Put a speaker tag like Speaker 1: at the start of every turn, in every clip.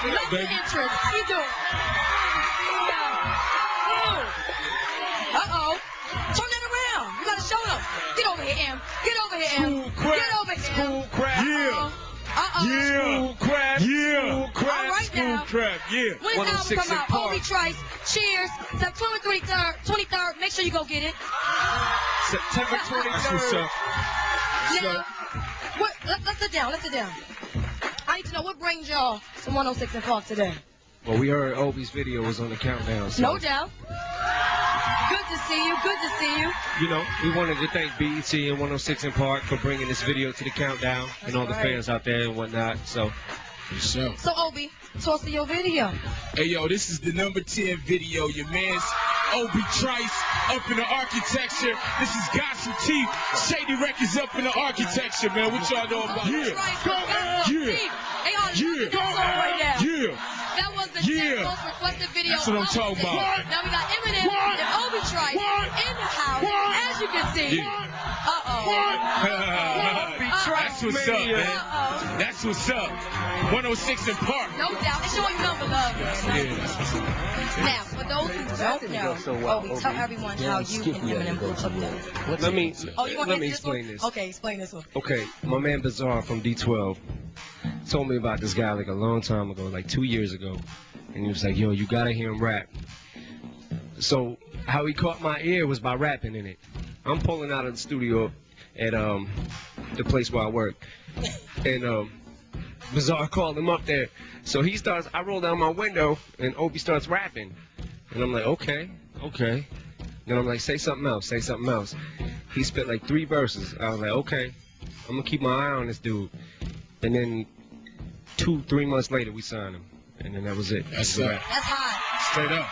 Speaker 1: Love your entrance. How you doing? Uh-oh. Turn that around. You gotta show them. Get over here, Em. Get over here, Em.
Speaker 2: School crap.
Speaker 1: Get over here.
Speaker 2: School crap.
Speaker 1: Yeah. Uh-oh.
Speaker 2: Yeah. School crap. Yeah. School crap.
Speaker 1: All right
Speaker 2: School
Speaker 1: now.
Speaker 2: crap. Yeah.
Speaker 1: When does the album come out? Obie Trice. Cheers. September 23rd. Make sure you go get it.
Speaker 2: September 23rd. That's what's up.
Speaker 1: Now, let's sit down. Let's sit down. I need to know what brings y'all to 106 in Park today.
Speaker 3: Well, we heard Obie's video was on the countdown. So,
Speaker 1: No doubt. Good to see you. Good to see you.
Speaker 3: you know, we wanted to thank BET and 106 in Park for bringing this video to the countdown and all the fans out there and whatnot. So,
Speaker 2: Sure.
Speaker 1: So, Obie, toss to your video.
Speaker 2: Hey, yo, this is the number 10 video. Your man's Obie Trice up in the architecture. This is Gossip Chief. Shady Records up in the architecture, man. What y'all know about it? Yeah.
Speaker 1: That was the 10th most requested video.
Speaker 2: That's what I'm talking about.
Speaker 1: Now we got Eminem and Obie Trice in the house, as you can see.
Speaker 2: That's what's up, man. That's what's up. 106 in Park.
Speaker 1: No doubt. It's showing number love.
Speaker 2: Yeah, that's what's up.
Speaker 1: Now, for those who don't know, Obie, tell everyone how you and Eminem hooked up.
Speaker 3: let me
Speaker 1: explain
Speaker 3: this.
Speaker 1: Okay, explain this one.
Speaker 3: Okay, my man Bizarre from D12 told me about this guy like a long time ago, like 2 years ago. And he was like, yo, you gotta hear him rap. So how he caught my ear was by rapping in it. I'm pulling out of the studio at the place where I work. And Bizarre called him up there. So I roll down my window and Obie starts rapping. And I'm like, okay. Then I'm like, say something else. He spit like 3 verses. I was like, okay, I'm gonna keep my eye on this dude. And then 2-3 months later, we signed him. And then that was it.
Speaker 2: That's
Speaker 1: hot.
Speaker 2: Straight up.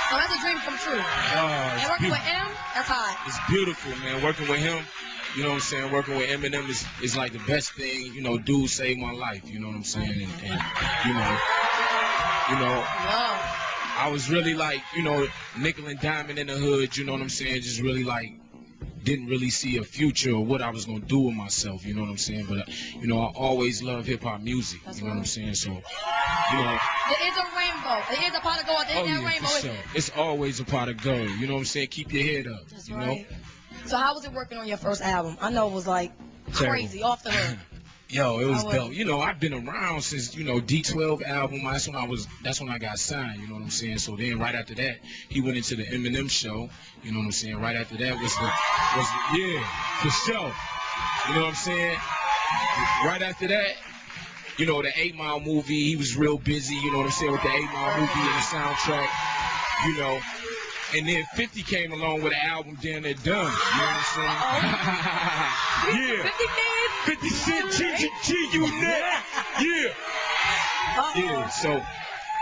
Speaker 1: So that's a dream come true.
Speaker 2: Oh,
Speaker 1: and working with him, that's hot.
Speaker 2: It's beautiful, man. Working with him, you know what I'm saying? Working with Eminem is like the best thing. You know, dude saved my life. You know what I'm saying? And you know, I was really like, you know, nickel and diamond in the hood. You know what I'm saying? Just really like didn't really see a future or what I was gonna do with myself. You know what I'm saying? But you know, I always love hip hop music. You know what I'm saying? So, you know.
Speaker 1: There is a rainbow. There is a pot of gold. There is that rainbow.
Speaker 2: For sure. It's always a pot of gold. You know what I'm saying? Keep your head up.
Speaker 1: That's
Speaker 2: you
Speaker 1: right.
Speaker 2: know?
Speaker 1: So how was it working on your first album? I know it was like crazy, off the hook.
Speaker 2: Yo, it was dope. You know, I've been around since, you know, D12 album. That's when I got signed, you know what I'm saying? So then right after that, he went into the Eminem show, you know what I'm saying? Right after that was for sure. You know what I'm saying? Right after that, you know, the 8 Mile movie, he was real busy, you know what I'm saying, with the 8 Mile movie and the soundtrack, you know. And then 50 came along with an album, Damn It Done. You know what I'm saying? Yeah. 50 Cent, G-Unit. Yeah. Yeah, so,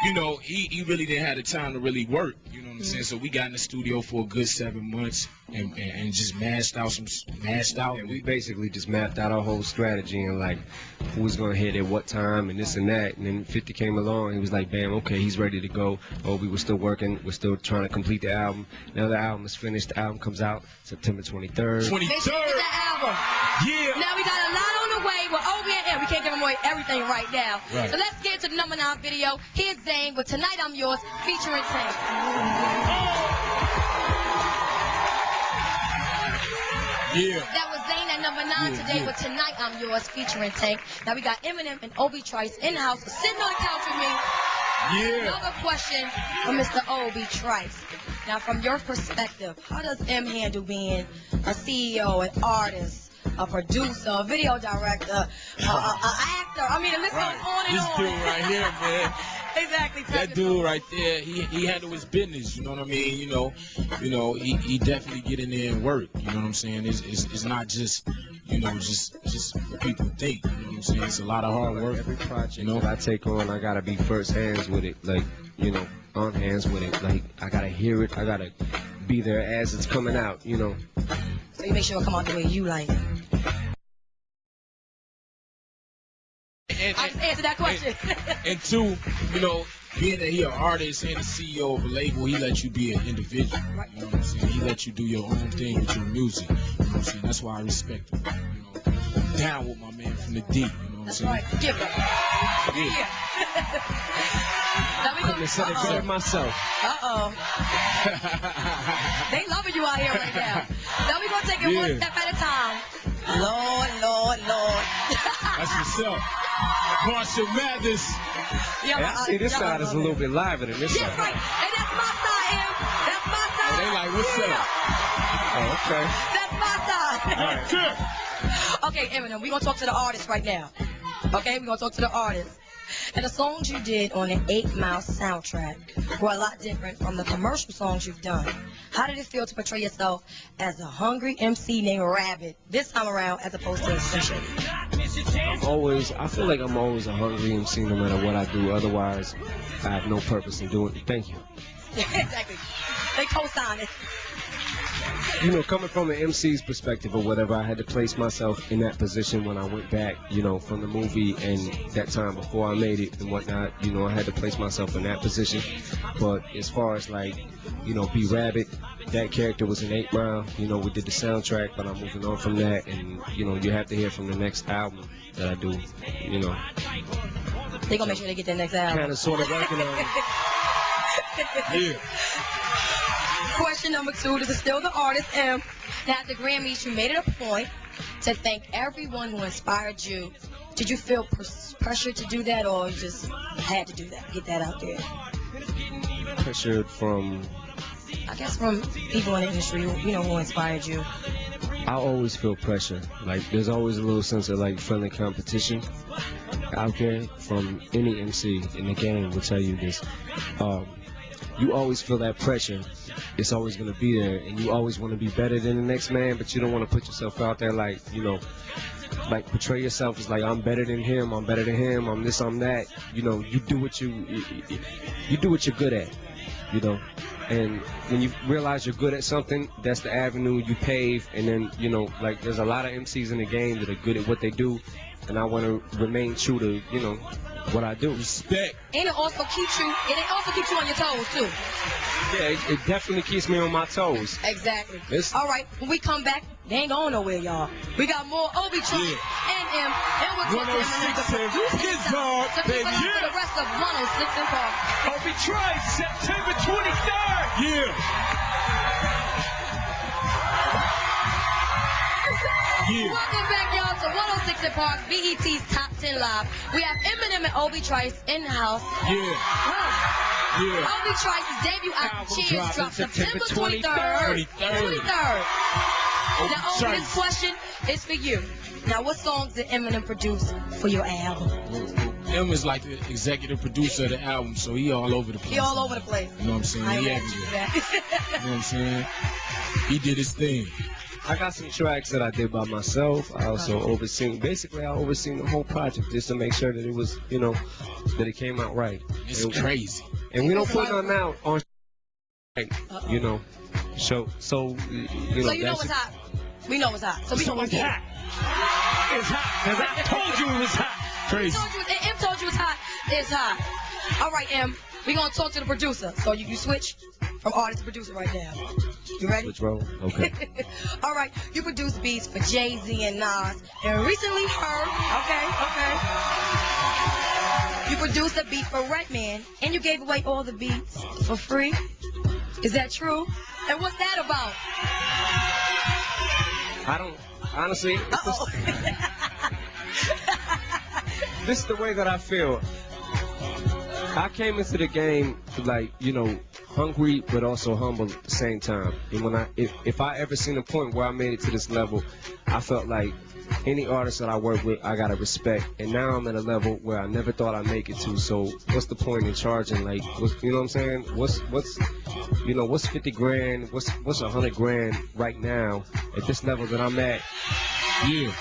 Speaker 2: you know, he really didn't have the time to really work. You know what I'm saying? So we got in the studio for a good 7 months and just mashed out.
Speaker 3: Yeah, we basically just mapped out our whole strategy and like who was gonna hit at what time and this and that. And then 50 came along. He was like, bam, okay, he's ready to go. Obie was still working. We're still trying to complete the album. Now the album is finished. The album comes out September 23rd.
Speaker 2: 23rd.
Speaker 1: The album.
Speaker 2: Yeah.
Speaker 1: Now we got a lot on the way with Obie and M. We can't give away everything right now.
Speaker 2: Right.
Speaker 1: So let's get to the number 9 video. Here's Zane with Tonight I'm Yours featuring Tank.
Speaker 2: Yeah.
Speaker 1: That was Zane at number 9 today with Tonight I'm Yours featuring Tank. Now we got Eminem and Obie Trice in the house sitting on the couch with me.
Speaker 2: Yeah.
Speaker 1: Another question for Mr. Obie Trice. Now from your perspective, how does M handle being a CEO, an artist, a producer, a video director, an actor? I mean, the list goes on and
Speaker 2: This
Speaker 1: on.
Speaker 2: dude right here, man.
Speaker 1: Exactly.
Speaker 2: That dude right there, he handled his business. You know what I mean? You know, he definitely get in there and work. You know what I'm saying? It's not just, you know, just what people think. You know what I'm saying? It's a lot of hard work.
Speaker 3: Every project that I take on, I gotta be first hands with it. Like, you know, on hands with it. Like, I gotta hear it. I gotta be there as it's coming out. You know.
Speaker 1: So you make sure it come out the way you like it. I just answered that question.
Speaker 2: And 2, you know, being that he an artist and a CEO of a label, he lets you be an individual. You know what I'm saying? He lets you do your own thing with your music. You know what I'm saying? That's why I respect him. You know, down with my man from the D. You know what I'm saying?
Speaker 1: That's right. Give it.
Speaker 2: Yeah.
Speaker 3: Couldn't have said it better myself.
Speaker 1: They loving you out here right now. Now we're going to take it one step at a time. Lord, Lord, Lord.
Speaker 2: That's what's up. Marshall Mathers.
Speaker 3: I see this side is a little bit liver than this side.
Speaker 1: That's right. And that's my side, Em. That's my side.
Speaker 2: They like, what's up?
Speaker 3: Oh, okay.
Speaker 1: That's my side.
Speaker 2: All right, good.
Speaker 1: Okay, Eminem, we're going to talk to the artist right now. Okay, we're going to talk to the artist. And the songs you did on the 8 Mile soundtrack were a lot different from the commercial songs you've done. How did it feel to portray yourself as a hungry MC named Rabbit this time around as opposed to Slim Shady?
Speaker 3: I feel like I'm always a hungry MC no matter what I do. Otherwise, I have no purpose in doing it. Thank you.
Speaker 1: Exactly. They co-sign it.
Speaker 3: You know, coming from an MC's perspective or whatever, I had to place myself in that position when I went back, you know, from the movie and that time before I made it and whatnot. You know, I had to place myself in that position. But as far as like, you know, B Rabbit, that character was in 8 Mile. You know, we did the soundtrack, but I'm moving on from that. And, you know, you have to hear from the next album that I do, you know.
Speaker 1: They're going to make sure they get their next album.
Speaker 3: Kind of sort of working on it.
Speaker 2: Yeah.
Speaker 1: Question number 2, this is still the artist, M. Now, at the Grammys, you made it a point to thank everyone who inspired you. Did you feel pressured to do that, or you just had to do that, get that out there?
Speaker 3: Pressured from?
Speaker 1: I guess from people in the industry, you know, who inspired you.
Speaker 3: I always feel pressure. Like, there's always a little sense of, like, friendly competition out there from any MC in the game will tell you this. You always feel that pressure. It's always going to be there, and you always want to be better than the next man, but you don't want to put yourself out there like, you know, like portray yourself as like, I'm better than him, I'm better than him, I'm this, I'm that. You know, you do what you do what you're good at, you know. And when you realize you're good at something, that's the avenue you pave. And then, you know, like there's a lot of MCs in the game that are good at what they do, and I want to remain true to, you know, what I do.
Speaker 2: Respect.
Speaker 1: And it also keeps you on your toes too.
Speaker 3: Yeah, it definitely keeps me on my toes.
Speaker 1: Exactly.
Speaker 3: It's,
Speaker 1: all right, when we come back, they ain't going nowhere, y'all. We got more Obie Trice and M, and we're talking
Speaker 2: Guitar,
Speaker 1: to keep it on for the rest of 106 and Park.
Speaker 2: Obie Trice, September 23rd. Yeah.
Speaker 1: Welcome back, y'all, to 106 and Park, BET's Top 10 Live. We have Eminem and Obie Trice in the house. Obie Trice's debut album, Cheers, drops September 23rd. Now, Obie, this question is for you. Now, what songs did Eminem produce for your album?
Speaker 2: M is like the executive producer of the album, so he all over the place.
Speaker 1: He all over the place.
Speaker 2: You know what I'm saying?
Speaker 1: I
Speaker 2: You
Speaker 1: that.
Speaker 2: know what I'm saying? He did his thing.
Speaker 3: I got some tracks that I did by myself. I also overseen the whole project just to make sure that it was, you know, that it came out right.
Speaker 2: It's crazy.
Speaker 3: And we don't put nothing out on you know. So you know.
Speaker 1: So you know what's hot. We know what's hot. So we
Speaker 2: So
Speaker 1: gonna
Speaker 2: it's
Speaker 1: get
Speaker 2: hot. It's hot. Cause I told you it was hot. Crazy.
Speaker 1: M told you it's hot. It's hot. All right, M. We gonna talk to the producer. So you switch from artist to producer right now. You ready?
Speaker 3: Which role? Okay.
Speaker 1: All right. You produced beats for Jay-Z and Nas, and recently heard. Okay. You produced a beat for Redman, and you gave away all the beats for free. Is that true? And what's that about?
Speaker 3: I don't honestly. This is the way that I feel. I came into the game like, you know, hungry but also humble at the same time. And when if I ever seen a point where I made it to this level, I felt like any artist that I work with, I gotta respect. And now I'm at a level where I never thought I'd make it to. So what's the point in charging? Like, you know what I'm saying? What's 50 grand? What's 100 grand right now at this level that I'm at?
Speaker 2: Yeah.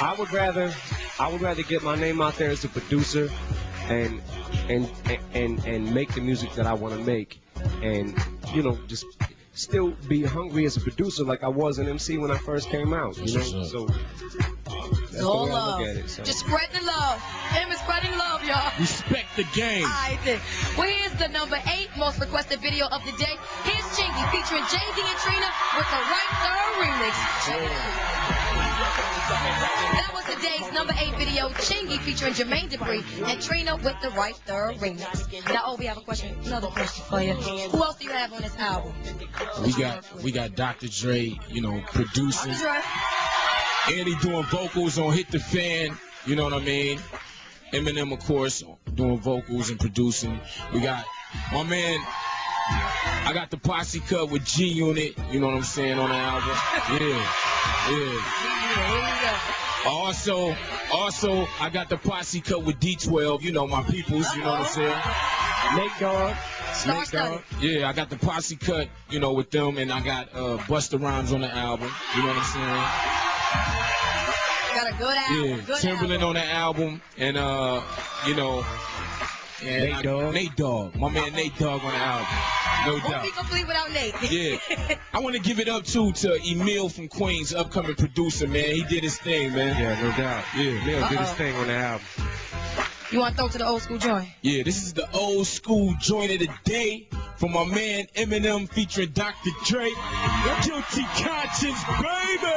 Speaker 3: I would rather get my name out there as a producer and make the music that I want to make, and you know, just still be hungry as a producer like I was an MC when I first came out. You know, so that's the way I look at it. So.
Speaker 1: Just spread the love. Him is spreading love, y'all.
Speaker 2: Respect the game.
Speaker 1: I did. Well, here's the number 8 most requested video of the day. Here's Chinky. Chingy featuring Jay-Z and Trina with the Right Third remix. That was today's number 8 video, Chingy featuring Jermaine Dupri and Trina with the Right Third remix. Now, we have another question for you. Who else do you have on this album?
Speaker 2: We got Dr. Dre, producing.
Speaker 1: Dr. Dre.
Speaker 2: And he doing vocals on Hit the Fan, you know what I mean? Eminem, of course, doing vocals and producing. We got my man, I got the posse cut with G Unit, you know what I'm saying, on the album. Yeah. Also, I got the posse cut with D12, my peoples, you know what I'm saying?
Speaker 3: Nate Dogg.
Speaker 2: Yeah, I got the posse cut, with them, and I got Busta Rhymes on the album, you know what I'm saying?
Speaker 1: Got a good album.
Speaker 2: Yeah, Timberland on the album, and Nate Dogg, my man Nate Dogg on the album, no doubt.
Speaker 1: Won't be complete without Nate.
Speaker 2: Yeah, I want to give it up too to Emil from Queens, upcoming producer, man. He did his thing, man.
Speaker 3: Yeah, no doubt. Yeah, Emil did his thing on the album.
Speaker 1: You want to throw to the old school joint?
Speaker 2: Yeah, this is the old school joint of the day from my man Eminem featuring Dr. Dre. Guilty Conscience, baby.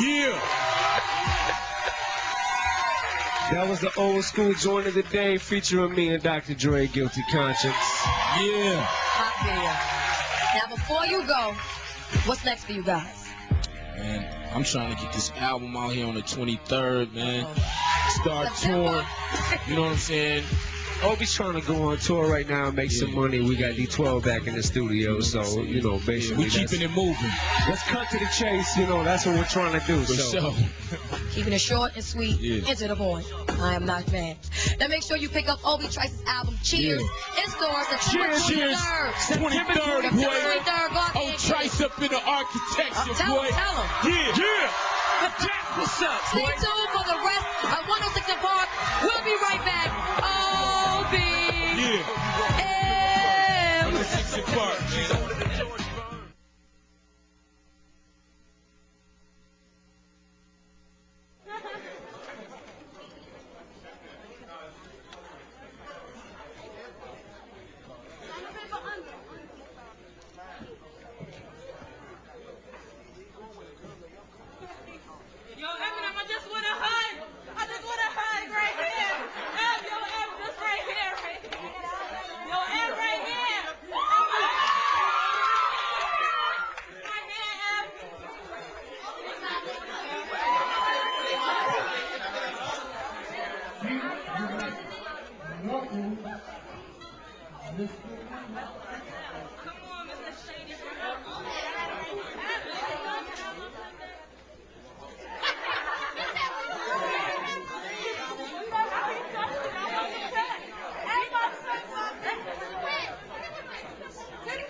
Speaker 2: Yeah.
Speaker 3: That was the old school joint of the day featuring me and Dr. Dre, Guilty Conscience.
Speaker 2: Yeah.
Speaker 1: Hot video. Now, before you go, what's next for you guys?
Speaker 2: Man, I'm trying to get this album out here on the 23rd, man. Start touring. You know what I'm saying?
Speaker 3: Obie's trying to go on tour right now and make some money. We got D12 back in the studio, so, basically.
Speaker 2: We're keeping it moving.
Speaker 3: Let's cut to the chase, that's what we're trying to do.
Speaker 2: For sure.
Speaker 1: Keeping it short and sweet, and to the point. I am not mad. Now make sure you pick up Obie Trice's album, Cheers, in stores the 23rd.
Speaker 2: 23rd, boy.
Speaker 1: 23rd,
Speaker 2: Oh, Trice up in the architecture,
Speaker 1: tell
Speaker 2: boy.
Speaker 1: him.
Speaker 2: Yeah.
Speaker 3: What's up,
Speaker 1: Stay tuned for the rest of 106 & Park. We'll be right back.
Speaker 2: Yeah. 106 & Park.
Speaker 4: Yo, Eminem, I just want to hug right here. Yo, Em, just right here. Yo, Em, right here. Right here, Em.